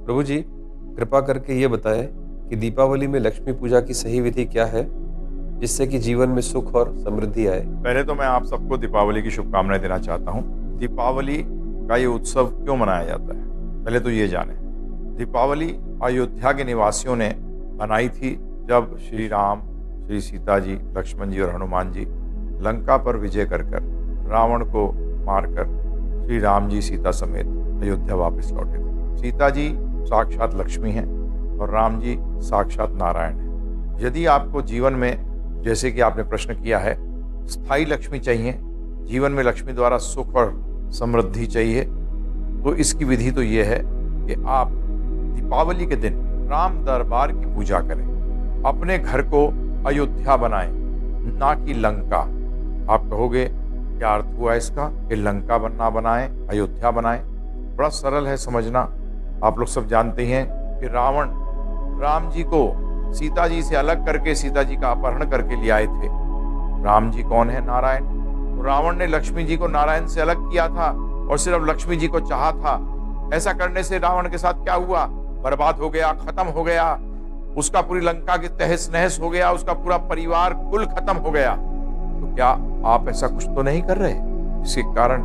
प्रभु जी, कृपा करके ये बताएं कि दीपावली में लक्ष्मी पूजा की सही विधि क्या है, जिससे कि जीवन में सुख और समृद्धि आए। पहले तो मैं आप सबको दीपावली की शुभकामनाएं देना चाहता हूँ। दीपावली का ये उत्सव क्यों मनाया जाता है, पहले तो ये जाने। दीपावली अयोध्या के निवासियों ने मनाई थी जब श्री राम, श्री सीता जी, लक्ष्मण जी और हनुमान जी लंका पर विजय कर रावण को मारकर श्री राम जी सीता समेत अयोध्या वापस लौटे थे। सीता जी साक्षात लक्ष्मी हैं और राम जी साक्षात नारायण हैं। यदि आपको जीवन में, जैसे कि आपने प्रश्न किया है, स्थायी लक्ष्मी चाहिए, जीवन में लक्ष्मी द्वारा सुख और समृद्धि चाहिए, तो इसकी विधि तो ये है कि आप दीपावली के दिन राम दरबार की पूजा करें। अपने घर को अयोध्या बनाएं, ना कि लंका। आप कहोगे क्या अर्थ हुआ इसका कि लंका बनना बनाएं, अयोध्या बनाएं? बड़ा सरल है समझना। आप लोग सब जानते हैं कि रावण राम जी को सीता जी से अलग करके सीता जी का अपहरण करके ले आए थे। राम जी कौन है? नारायण। रावण ने लक्ष्मी जी को नारायण से अलग किया था और सिर्फ लक्ष्मी जी को चाहा था। ऐसा करने से रावण के साथ क्या हुआ? बर्बाद हो गया, खत्म हो गया। उसका पूरी लंका की तहस नहस हो गया, उसका पूरा परिवार कुल खत्म हो गया। तो क्या आप ऐसा कुछ तो नहीं कर रहे, इसके कारण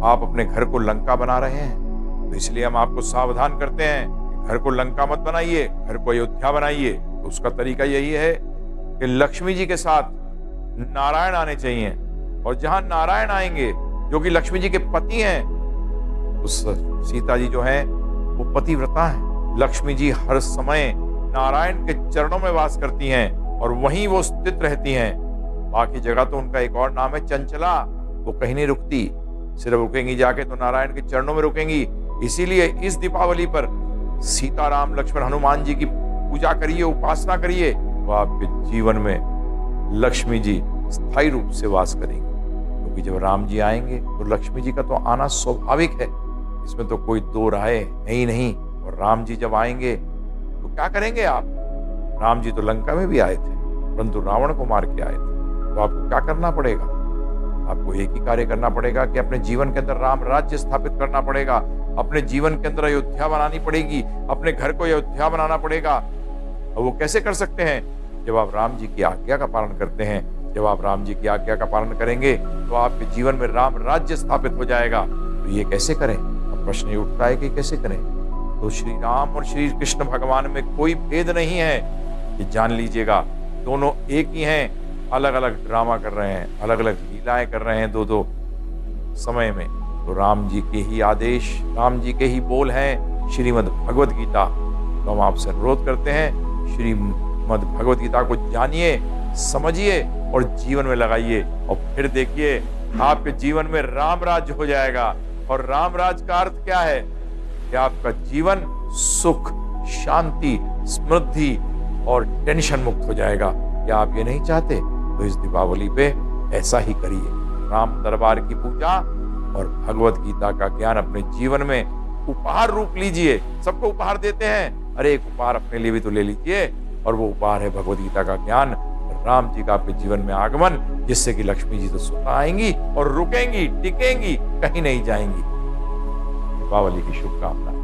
आप अपने घर को लंका बना रहे हैं? तो इसलिए हम आपको सावधान करते हैं कि घर को लंका मत बनाइए, घर को अयोध्या बनाइए। तो उसका तरीका यही है कि लक्ष्मी जी के साथ नारायण आने चाहिए, और जहां नारायण आएंगे जो कि लक्ष्मी जी के पति हैं, उस सीता जी जो हैं वो पतिव्रता हैं। लक्ष्मी जी हर समय नारायण के चरणों में वास करती हैं और वहीं वो स्थित रहती हैं। बाकी जगह तो उनका एक और नाम है चंचला, वो कहीं नहीं रुकती। सिर्फ रुकेंगी जाके तो नारायण के चरणों में रुकेंगी। इसीलिए इस दीपावली पर सीता, राम, लक्ष्मण, हनुमान जी की पूजा करिए, उपासना करिए, तो आपके जीवन में लक्ष्मी जी स्थायी रूप से वास करेंगे। क्योंकि जब राम जी आएंगे तो लक्ष्मी जी का तो आना स्वाभाविक है, इसमें तो कोई दो राय है ही नहीं। और राम जी जब आएंगे तो क्या करेंगे आप? राम जी तो लंका में भी आए थे, परंतु रावण को मार के आए थे। तो आपको क्या करना पड़ेगा? आपको एक ही कार्य करना पड़ेगा कि अपने जीवन के अंदर राम राज्य स्थापित करना पड़ेगा, अपने जीवन के अंदर अयोध्या बनानी पड़ेगी, अपने घर को अयोध्या बनाना पड़ेगा। और वो कैसे कर सकते हैं? जब आप राम जी की आज्ञा का पालन करते हैं। जब आप राम जी की आज्ञा का पालन करेंगे तो आपके जीवन में राम राज्य स्थापित हो जाएगा। तो ये कैसे करें? अब प्रश्न ये उठता है कि कैसे करें? तो श्री राम और श्री कृष्ण भगवान में कोई भेद नहीं है, ये जान लीजिएगा। दोनों एक ही हैं, अलग अलग ड्रामा कर रहे हैं, अलग अलग लीलाएं कर रहे हैं दो समय में। तो राम जी के ही आदेश, राम जी के ही बोल हैं श्रीमद् भगवद गीता। तो हम आपसे अनुरोध करते हैं, श्रीमद् भगवद गीता को जानिए, समझिए और जीवन में लगाइए, और फिर देखिए आपके जीवन में राम राज्य हो जाएगा। और राम राज्य का अर्थ क्या है? कि आपका जीवन सुख, शांति, समृद्धि और टेंशन मुक्त हो जाएगा। क्या आप ये नहीं चाहते? तो इस दीपावली पे ऐसा ही करिए। राम दरबार की पूजा और भगवत गीता का ज्ञान अपने जीवन में उपहार रूप लीजिए। सबको उपहार देते हैं, अरे एक उपहार अपने लिए भी तो ले लीजिए, और वो उपहार है भगवत गीता का ज्ञान, राम जी का आपके जीवन में आगमन, जिससे कि लक्ष्मी जी तो स्वतः आएंगी और रुकेंगी, टिकेंगी, कहीं नहीं जाएंगी। दीपावली की शुभकामनाएं।